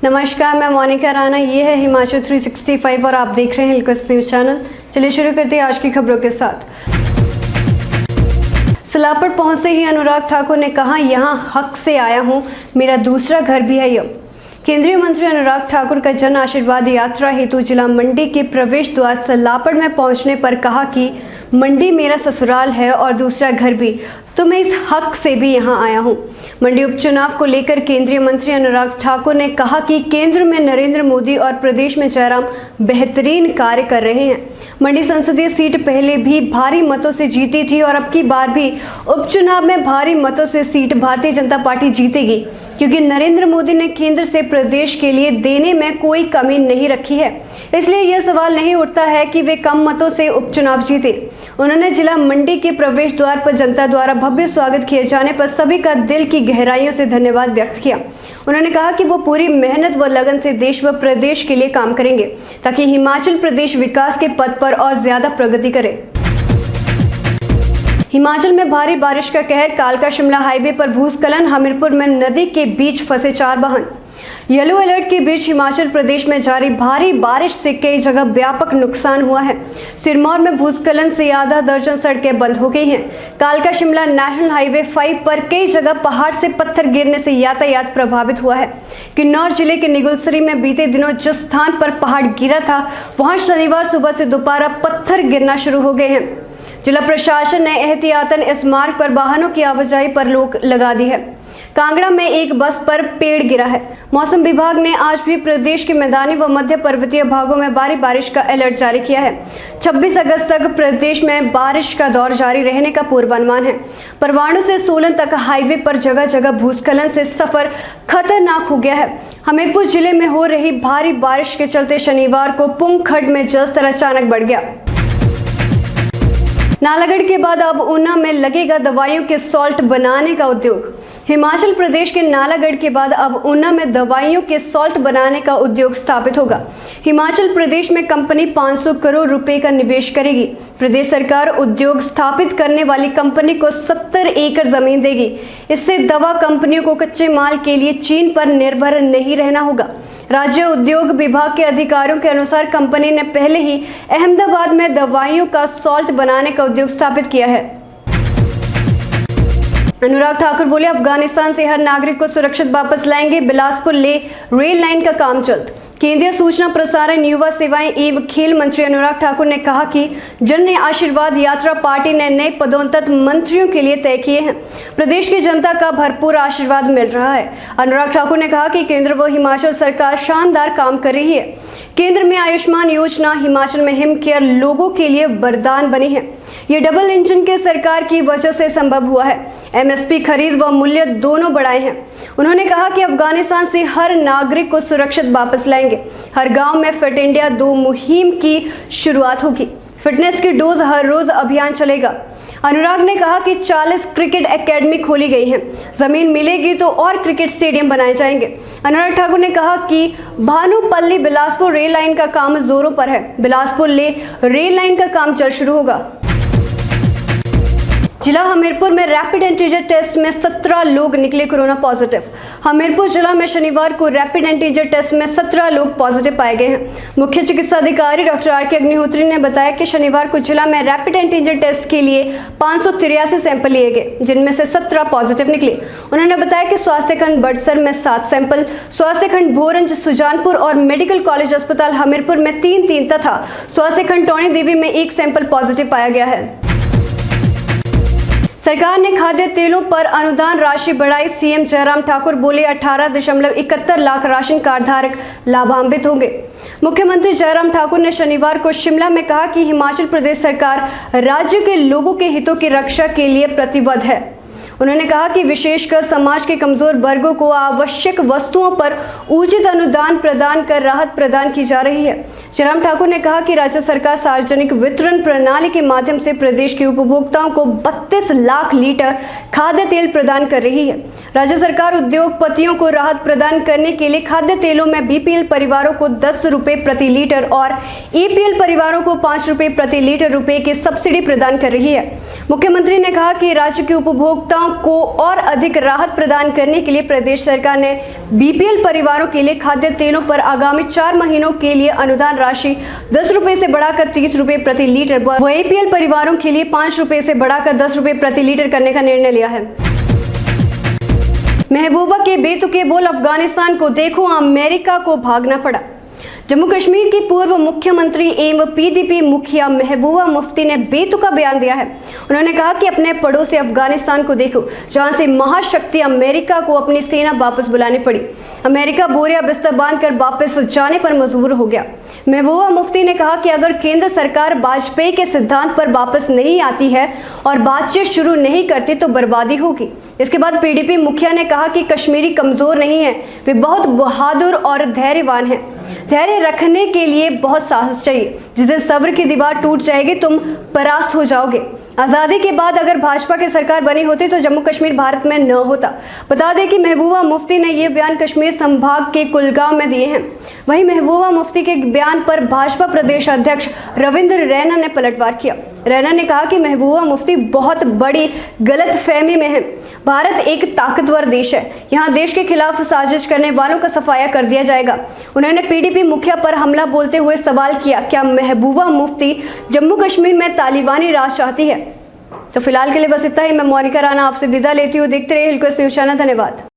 नमस्कार, मैं मोनिका राणा। ये है हिमाचल 365 और आप देख रहे हैं हिलकस न्यूज चैनल। चलिए शुरू करते हैं आज की खबरों के साथ। सलापड़ पहुंचते ही अनुराग ठाकुर ने कहा, यहां हक से आया हूं, मेरा दूसरा घर भी है ये। केंद्रीय मंत्री अनुराग ठाकुर का जन आशीर्वाद यात्रा हेतु जिला मंडी के प्रवेश द्वार सलापड़ में पहुंचने पर कहा कि मंडी मेरा ससुराल है और दूसरा घर भी, तो मैं इस हक से भी यहां आया हूं। मंडी उपचुनाव को लेकर केंद्रीय मंत्री अनुराग ठाकुर ने कहा कि केंद्र में नरेंद्र मोदी और प्रदेश में जयराम बेहतरीन कार्य कर रहे हैं। मंडी संसदीय सीट पहले भी भारी मतों से जीती थी और अब की बार भी उपचुनाव में भारी मतों से सीट भारतीय जनता पार्टी जीतेगी, क्योंकि नरेंद्र मोदी ने केंद्र से प्रदेश के लिए देने में कोई कमी नहीं रखी है। इसलिए यह सवाल नहीं उठता है कि वे कम मतों से उपचुनाव जीते। उन्होंने जिला मंडी के प्रवेश द्वार पर जनता द्वारा भव्य स्वागत किए जाने पर सभी का दिल की गहराइयों से धन्यवाद व्यक्त किया। उन्होंने कहा कि वो पूरी मेहनत व लगन से देश व प्रदेश के लिए काम करेंगे ताकि हिमाचल प्रदेश विकास के पथ पर और ज्यादा प्रगति करे। हिमाचल में भारी बारिश का कहर। कालका शिमला हाईवे पर भूस्खलन, हमीरपुर में नदी के बीच फंसे 4 वाहन। येलो अलर्ट के बीच हिमाचल प्रदेश में जारी भारी बारिश से कई जगह व्यापक नुकसान हुआ है। सिरमौर में भूस्खलन से आधा दर्जन सड़कें बंद हो गई हैं। कालका शिमला नेशनल हाईवे 5 पर कई जगह पहाड़ से पत्थर गिरने से यातायात प्रभावित हुआ है। किन्नौर जिले के निगुलसरी में बीते दिनों जिस स्थान पर पहाड़ गिरा था, वहां शनिवार सुबह से दोबारा पत्थर गिरना शुरू हो गए हैं। जिला प्रशासन ने एहतियातन इस मार्ग पर वाहनों की आवाजाही पर रोक लगा दी है। कांगड़ा में एक बस पर पेड़ गिरा है। मौसम विभाग ने आज भी प्रदेश के मैदानी व मध्य पर्वतीय भागों में भारी बारिश का अलर्ट जारी किया है। 26 अगस्त तक प्रदेश में बारिश का दौर जारी रहने का पूर्वानुमान है। परवाणु से सोलन तक हाईवे पर जगह जगह भूस्खलन से सफर खतरनाक हो गया है। हमीरपुर जिले में हो रही भारी बारिश के चलते शनिवार को पुंग खड्ड में जलस्तर अचानक बढ़ गया। नालागढ़ के बाद अब ऊना में लगेगा दवाइयों के सॉल्ट बनाने का उद्योग। हिमाचल प्रदेश के नालागढ़ के बाद अब ऊना में दवाइयों के सॉल्ट बनाने का उद्योग स्थापित होगा। हिमाचल प्रदेश में कंपनी 500 करोड़ रुपए का निवेश करेगी। प्रदेश सरकार उद्योग स्थापित करने वाली कंपनी को 70 एकड़ जमीन देगी। इससे दवा कंपनियों को कच्चे माल के लिए चीन पर निर्भर नहीं रहना होगा। राज्य उद्योग विभाग के अधिकारियों के अनुसार कंपनी ने पहले ही अहमदाबाद में दवाइयों का सॉल्ट बनाने का उद्योग स्थापित किया है। अनुराग ठाकुर बोले, अफगानिस्तान से हर नागरिक को सुरक्षित वापस लाएंगे। बिलासपुर ले रेल लाइन का काम जल्द। केंद्रीय सूचना प्रसारण युवा सेवाएं एवं खेल मंत्री अनुराग ठाकुर ने कहा कि जन आशीर्वाद यात्रा पार्टी ने नए पदोन्नत मंत्रियों के लिए तय किए हैं। प्रदेश की जनता का भरपूर आशीर्वाद मिल रहा है। अनुराग ठाकुर ने कहा कि केंद्र व हिमाचल सरकार शानदार काम कर रही है। केंद्र में आयुष्मान योजना, हिमाचल में हिम केयर लोगों के लिए वरदान बनी है। ये डबल इंजन के सरकार की वजह से संभव हुआ है। एमएसपी खरीद व मूल्य दोनों बढ़ाए हैं। उन्होंने कहा कि अफगानिस्तान से हर नागरिक को सुरक्षित वापस लाएंगे। हर गांव में फिट इंडिया 2 मुहिम की शुरुआत होगी। फिटनेस की डोज हर रोज अभियान चलेगा। अनुराग ने कहा कि 40 क्रिकेट एकेडमी खोली गई हैं। जमीन मिलेगी तो और क्रिकेट स्टेडियम बनाए जाएंगे। अनुराग ठाकुर ने कहा कि भानुपल्ली बिलासपुर रेल लाइन का काम जोरों पर है। बिलासपुर ले रेल लाइन का काम जल्द शुरू होगा। जिला हमीरपुर में रैपिड एंटीजन टेस्ट में 17 लोग निकले कोरोना पॉजिटिव। हमीरपुर जिला में शनिवार को रैपिड एंटीजन टेस्ट में 17 लोग पॉजिटिव पाए गए हैं। मुख्य चिकित्सा अधिकारी डॉक्टर आर.के. अग्निहोत्री ने बताया कि शनिवार को जिला में रैपिड एंटीजन टेस्ट के लिए 583 सैंपल लिए गए, जिनमें से 17 पॉजिटिव निकले। उन्होंने बताया कि स्वास्थ्य खंड बड़सर में 7 सैंपल, स्वास्थ्य खंड भोरंज, सुजानपुर और मेडिकल कॉलेज अस्पताल हमीरपुर में 3 तथा स्वास्थ्य खंड टोणी देवी में 1 सैंपल पॉजिटिव पाया गया है। सरकार ने खाद्य तेलों पर अनुदान राशि बढ़ाई। सीएम जयराम ठाकुर बोले, 18.71 लाख राशन कार्ड धारक लाभान्वित होंगे। मुख्यमंत्री जयराम ठाकुर ने शनिवार को शिमला में कहा कि हिमाचल प्रदेश सरकार राज्य के लोगों के हितों की रक्षा के लिए प्रतिबद्ध है। उन्होंने कहा कि विशेषकर समाज के कमजोर वर्गों को आवश्यक वस्तुओं पर उचित अनुदान प्रदान कर राहत प्रदान की जा रही है। जयराम ठाकुर ने कहा कि राज्य सरकार सार्वजनिक वितरण प्रणाली के माध्यम से प्रदेश के उपभोक्ताओं को 32 लाख लीटर खाद्य तेल प्रदान कर रही है। राज्य सरकार उद्योगपतियों को राहत प्रदान करने के लिए खाद्य तेलों में बीपीएल परिवारों को 10 रुपए प्रति लीटर और एपीएल परिवारों को 5 रुपए प्रति लीटर रुपए की सब्सिडी प्रदान कर रही है। मुख्यमंत्री ने कहा कि राज्य के उपभोक्ताओं उपभोक्ताओं को और अधिक राहत प्रदान करने के लिए प्रदेश सरकार ने बीपीएल परिवारों के लिए खाद्य तेलों पर आगामी 4 महीनों के लिए अनुदान राशि 10 रुपए से बढ़ाकर 30 रुपए प्रति लीटर व एपीएल परिवारों के लिए 5 रुपए से बढ़ाकर 10 रुपए प्रति लीटर करने का निर्णय लिया है। महबूबा के बेतुके बोल अफगानिस्तान को देखो, अमेरिका को भागना पड़ा। जम्मू कश्मीर की पूर्व मुख्यमंत्री एवं पीडीपी मुखिया महबूबा मुफ्ती ने बेतुका बयान दिया है। उन्होंने कहा कि अपने पड़ोसी अफगानिस्तान को देखो, जहां से महाशक्ति अमेरिका को अपनी सेना वापस बुलानी पड़ी। अमेरिका बोरिया बिस्तर बांधकर वापस जाने पर मजबूर हो गया। महबूबा मुफ्ती ने कहा कि अगर केंद्र सरकार वाजपेयी के सिद्धांत पर वापस नहीं आती है और बातचीत शुरू नहीं करती तो बर्बादी होगी। इसके बाद पीडीपी मुखिया ने कहा कि कश्मीरी कमजोर नहीं है, वे बहुत बहादुर और धैर्यवान हैं। धैर्य रखने के लिए बहुत साहस चाहिए। जिस दिन सब्र की दीवार टूट जाएगी तुम परास्त हो जाओगे। आज़ादी के बाद अगर भाजपा की सरकार बनी होती तो जम्मू कश्मीर भारत में न होता। बता दें कि महबूबा मुफ्ती ने यह बयान कश्मीर संभाग के कुलगांव में दिए हैं। वहीं महबूबा मुफ्ती के बयान पर भाजपा प्रदेश अध्यक्ष रविंद्र रैना ने पलटवार किया। रैना ने कहा कि महबूबा मुफ्ती बहुत बड़ी गलतफहमी में है। भारत एक ताकतवर देश है, यहाँ देश के खिलाफ साजिश करने वालों का सफाया कर दिया जाएगा। उन्होंने पीडीपी मुखिया पर हमला बोलते हुए सवाल किया, क्या महबूबा मुफ्ती जम्मू कश्मीर में तालिबानी राज चाहती है? तो फिलहाल के लिए बस इतना ही। मैं मोनिका राणा आपसे विदा लेती हूँ। देखते रहिए हिलकोस न्यूज़ चैनल। धन्यवाद।